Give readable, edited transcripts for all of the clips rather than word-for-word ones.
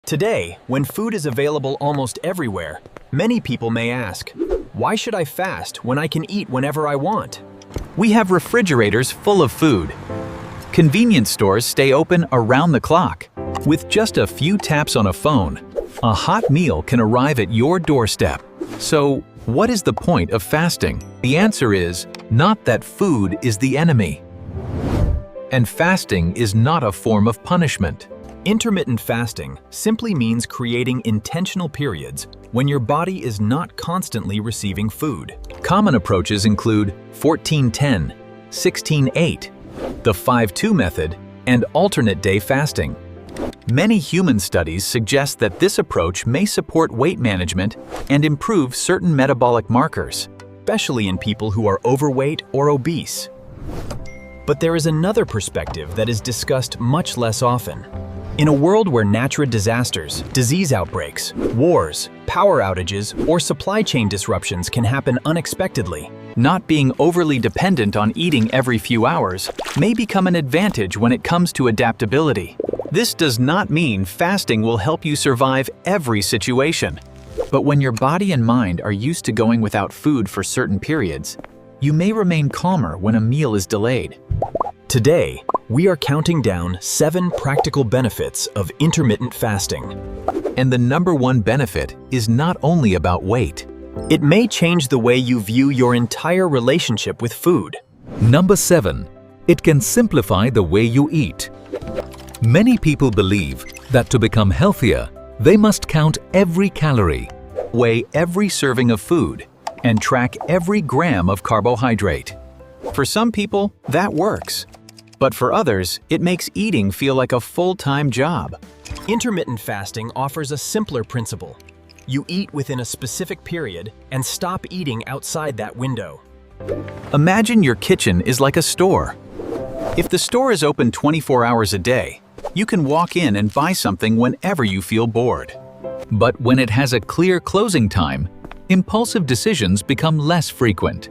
Today, when food is available almost everywhere, many people may ask, why should I fast when I can eat whenever I want? We have refrigerators full of food. Convenience stores stay open around the clock. With just a few taps on a phone, a hot meal can arrive at your doorstep. So, what is the point of fasting? The answer is not that food is the enemy. And fasting is not a form of punishment. Intermittent fasting simply means creating intentional periods when your body is not constantly receiving food. Common approaches include 14-10, 16-8, the 5-2 method, and alternate day fasting. Many human studies suggest that this approach may support weight management and improve certain metabolic markers, especially in people who are overweight or obese. But there is another perspective that is discussed much less often. In a world where natural disasters, disease outbreaks, wars, power outages, or supply chain disruptions can happen unexpectedly, not being overly dependent on eating every few hours may become an advantage when it comes to adaptability. This does not mean fasting will help you survive every situation. But when your body and mind are used to going without food for certain periods, you may remain calmer when a meal is delayed. Today, we are counting down 7 practical benefits of intermittent fasting. And the number one benefit is not only about weight. It may change the way you view your entire relationship with food. Number 7. It can simplify the way you eat. Many people believe that to become healthier, they must count every calorie, weigh every serving of food, and track every gram of carbohydrate. For some people, that works. But for others, it makes eating feel like a full-time job. Intermittent fasting offers a simpler principle. You eat within a specific period and stop eating outside that window. Imagine your kitchen is like a store. If the store is open 24 hours a day, you can walk in and buy something whenever you feel bored. But when it has a clear closing time, impulsive decisions become less frequent.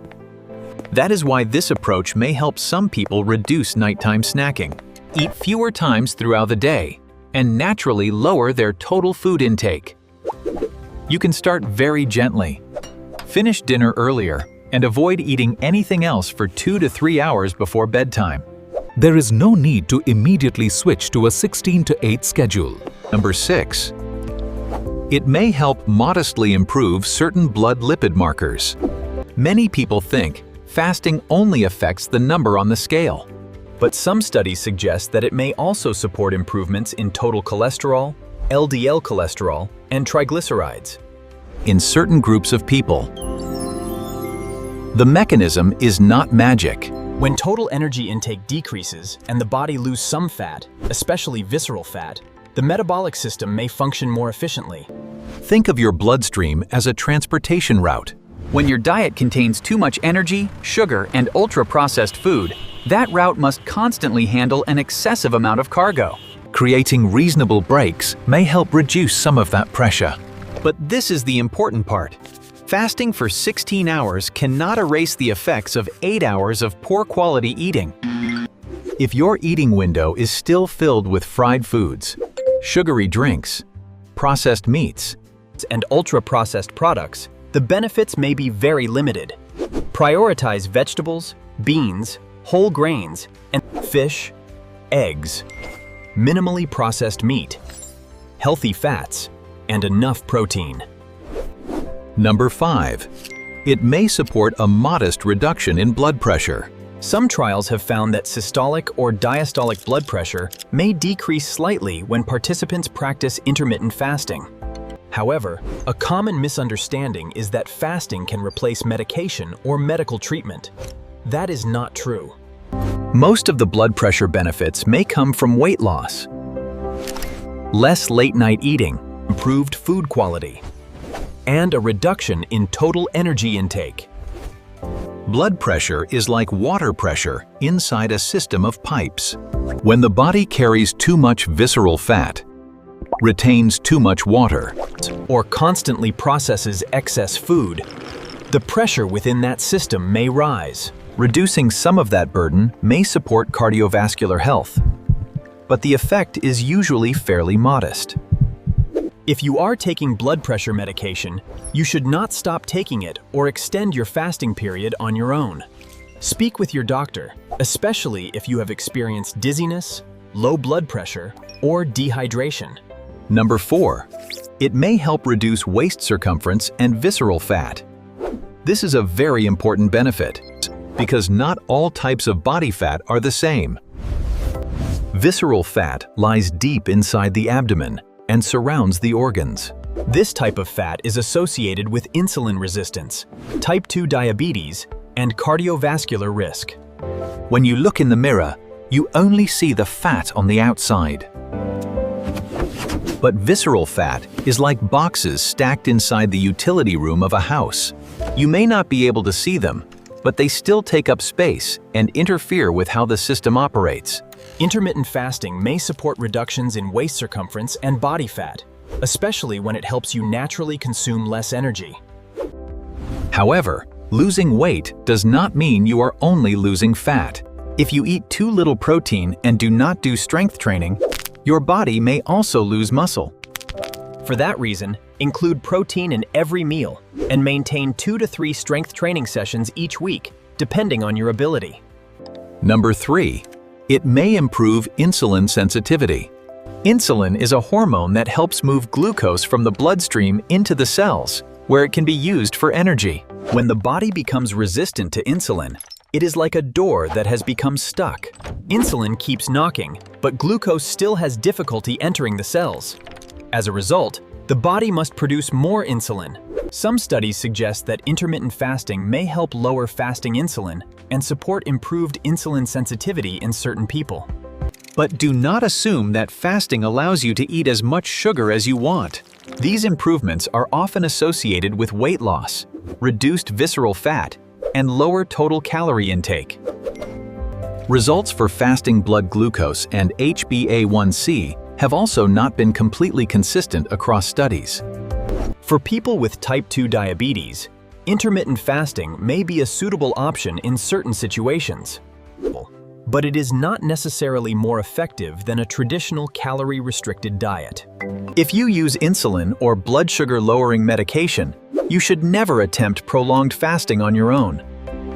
That is why this approach may help some people reduce nighttime snacking, eat fewer times throughout the day, and naturally lower their total food intake. You can start very gently. Finish dinner earlier and avoid eating anything else for 2 to 3 hours before bedtime. There is no need to immediately switch to a 16-8 schedule. Number 6. It may help modestly improve certain blood lipid markers. Many people think fasting only affects the number on the scale. But some studies suggest that it may also support improvements in total cholesterol, LDL cholesterol, and triglycerides. In certain groups of people. The mechanism is not magic. When total energy intake decreases and the body loses some fat, especially visceral fat, the metabolic system may function more efficiently. Think of your bloodstream as a transportation route. When your diet contains too much energy, sugar, and ultra-processed food, that route must constantly handle an excessive amount of cargo. Creating reasonable breaks may help reduce some of that pressure. But this is the important part. Fasting for 16 hours cannot erase the effects of 8 hours of poor quality eating. If your eating window is still filled with fried foods, sugary drinks, processed meats, and ultra-processed products, the benefits may be very limited. Prioritize vegetables, beans, whole grains, and fish, eggs, minimally processed meat, healthy fats, and enough protein. Number 5. It may support a modest reduction in blood pressure. Some trials have found that systolic or diastolic blood pressure may decrease slightly when participants practice intermittent fasting. However, a common misunderstanding is that fasting can replace medication or medical treatment. That is not true. Most of the blood pressure benefits may come from weight loss, less late-night eating, Improved food quality, and a reduction in total energy intake. Blood pressure is like water pressure inside a system of pipes. When the body carries too much visceral fat, retains too much water, or constantly processes excess food, the pressure within that system may rise. Reducing some of that burden may support cardiovascular health, but the effect is usually fairly modest. If you are taking blood pressure medication, you should not stop taking it or extend your fasting period on your own. Speak with your doctor, especially if you have experienced dizziness, low blood pressure, or dehydration. Number 4. It may help reduce waist circumference and visceral fat. This is a very important benefit, because not all types of body fat are the same. Visceral fat lies deep inside the abdomen and surrounds the organs. This type of fat is associated with insulin resistance, type 2 diabetes, and cardiovascular risk. When you look in the mirror, you only see the fat on the outside. But visceral fat is like boxes stacked inside the utility room of a house. You may not be able to see them, but they still take up space and interfere with how the system operates. Intermittent fasting may support reductions in waist circumference and body fat, especially when it helps you naturally consume less energy. However, losing weight does not mean you are only losing fat. If you eat too little protein and do not do strength training, your body may also lose muscle. For that reason, include protein in every meal and maintain 2 to 3 strength training sessions each week, depending on your ability. Number 3. It may improve insulin sensitivity. Insulin is a hormone that helps move glucose from the bloodstream into the cells, where it can be used for energy. When the body becomes resistant to insulin, it is like a door that has become stuck. Insulin keeps knocking, but glucose still has difficulty entering the cells. As a result, the body must produce more insulin. Some studies suggest that intermittent fasting may help lower fasting insulin and support improved insulin sensitivity in certain people. But do not assume that fasting allows you to eat as much sugar as you want. These improvements are often associated with weight loss, reduced visceral fat, and lower total calorie intake. Results for fasting blood glucose and HbA1c have also not been completely consistent across studies. For people with type 2 diabetes, intermittent fasting may be a suitable option in certain situations, but it is not necessarily more effective than a traditional calorie-restricted diet. If you use insulin or blood sugar-lowering medication, you should never attempt prolonged fasting on your own,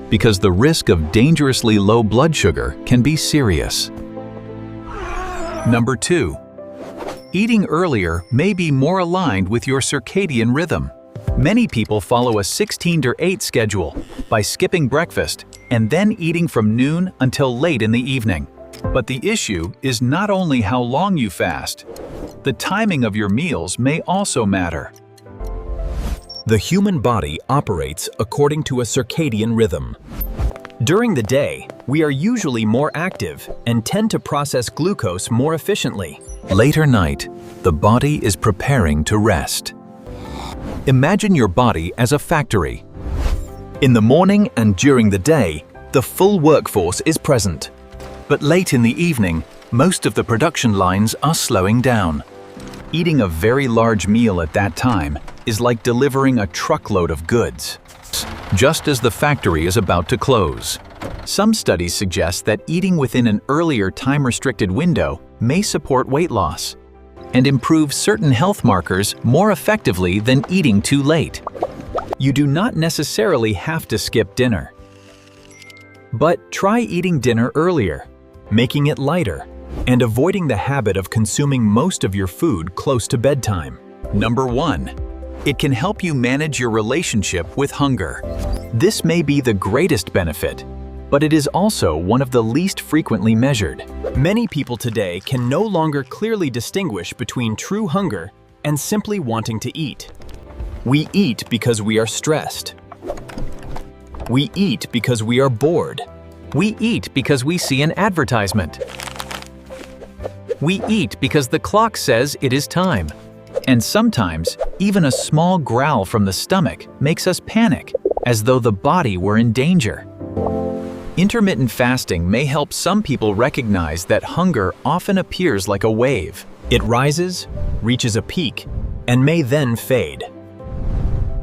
because the risk of dangerously low blood sugar can be serious. Number 2. Eating earlier may be more aligned with your circadian rhythm. Many people follow a 16-to-8 schedule by skipping breakfast and then eating from noon until late in the evening. But the issue is not only how long you fast. The timing of your meals may also matter. The human body operates according to a circadian rhythm. During the day, we are usually more active and tend to process glucose more efficiently. Later night, the body is preparing to rest. Imagine your body as a factory. In the morning and during the day, the full workforce is present. But late in the evening, most of the production lines are slowing down. Eating a very large meal at that time is like delivering a truckload of goods, just as the factory is about to close. Some studies suggest that eating within an earlier time-restricted window may support weight loss and improve certain health markers more effectively than eating too late. You do not necessarily have to skip dinner. But try eating dinner earlier, making it lighter, and avoiding the habit of consuming most of your food close to bedtime. Number 1. It can help you manage your relationship with hunger. This may be the greatest benefit, but it is also one of the least frequently measured. Many people today can no longer clearly distinguish between true hunger and simply wanting to eat. We eat because we are stressed. We eat because we are bored. We eat because we see an advertisement. We eat because the clock says it is time. And sometimes, even a small growl from the stomach makes us panic, as though the body were in danger. Intermittent fasting may help some people recognize that hunger often appears like a wave. It rises, reaches a peak, and may then fade.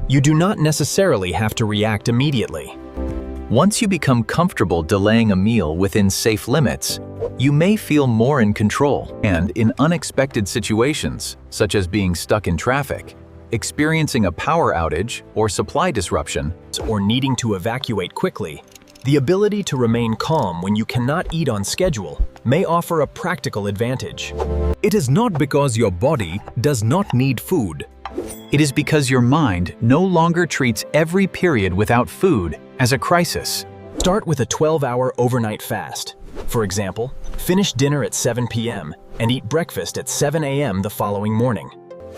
You do not necessarily have to react immediately. Once you become comfortable delaying a meal within safe limits, you may feel more in control, and in unexpected situations, such as being stuck in traffic, experiencing a power outage or supply disruption, or needing to evacuate quickly, the ability to remain calm when you cannot eat on schedule may offer a practical advantage. It is not because your body does not need food. it is because your mind no longer treats every period without food as a crisis. Start with a 12-hour overnight fast. For example, finish dinner at 7 p.m. and eat breakfast at 7 a.m. the following morning.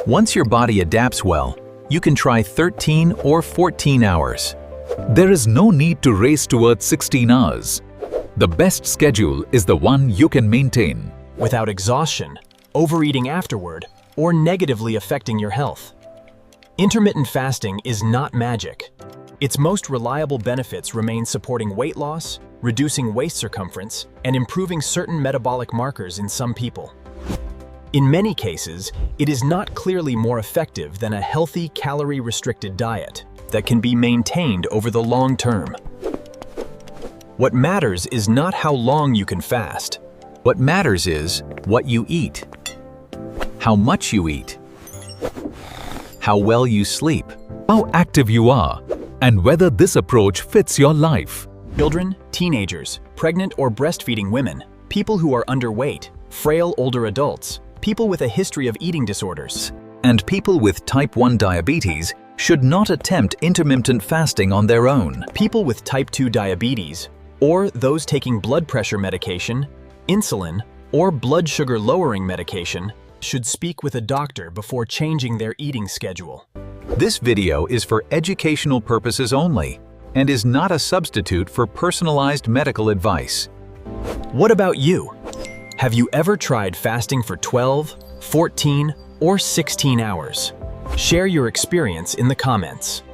Once your body adapts well, you can try 13 or 14 hours. There is no need to race towards 16 hours. The best schedule is the one you can maintain. Without exhaustion, overeating afterward, or negatively affecting your health. Intermittent fasting is not magic. Its most reliable benefits remain supporting weight loss, reducing waist circumference, and improving certain metabolic markers in some people. In many cases, it is not clearly more effective than a healthy, calorie-restricted diet that can be maintained over the long term. What matters is not how long you can fast. What matters is what you eat, how much you eat, how well you sleep, How active you are, and whether this approach fits your life. Children, teenagers, pregnant or breastfeeding women, people who are underweight, frail older adults, people with a history of eating disorders, and people with type 1 diabetes should not attempt intermittent fasting on their own. people with type 2 diabetes, or those taking blood pressure medication, insulin, or blood sugar lowering medication should speak with a doctor before changing their eating schedule. This video is for educational purposes only and is not a substitute for personalized medical advice. What about you? Have you ever tried fasting for 12, 14, or 16 hours? Share your experience in the comments.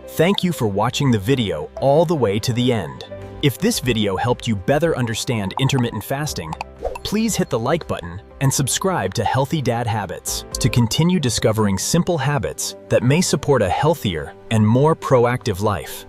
Thank you for watching the video all the way to the end. If this video helped you better understand intermittent fasting, please hit the like button and subscribe to Healthy Dad Habits to continue discovering simple habits that may support a healthier and more proactive life.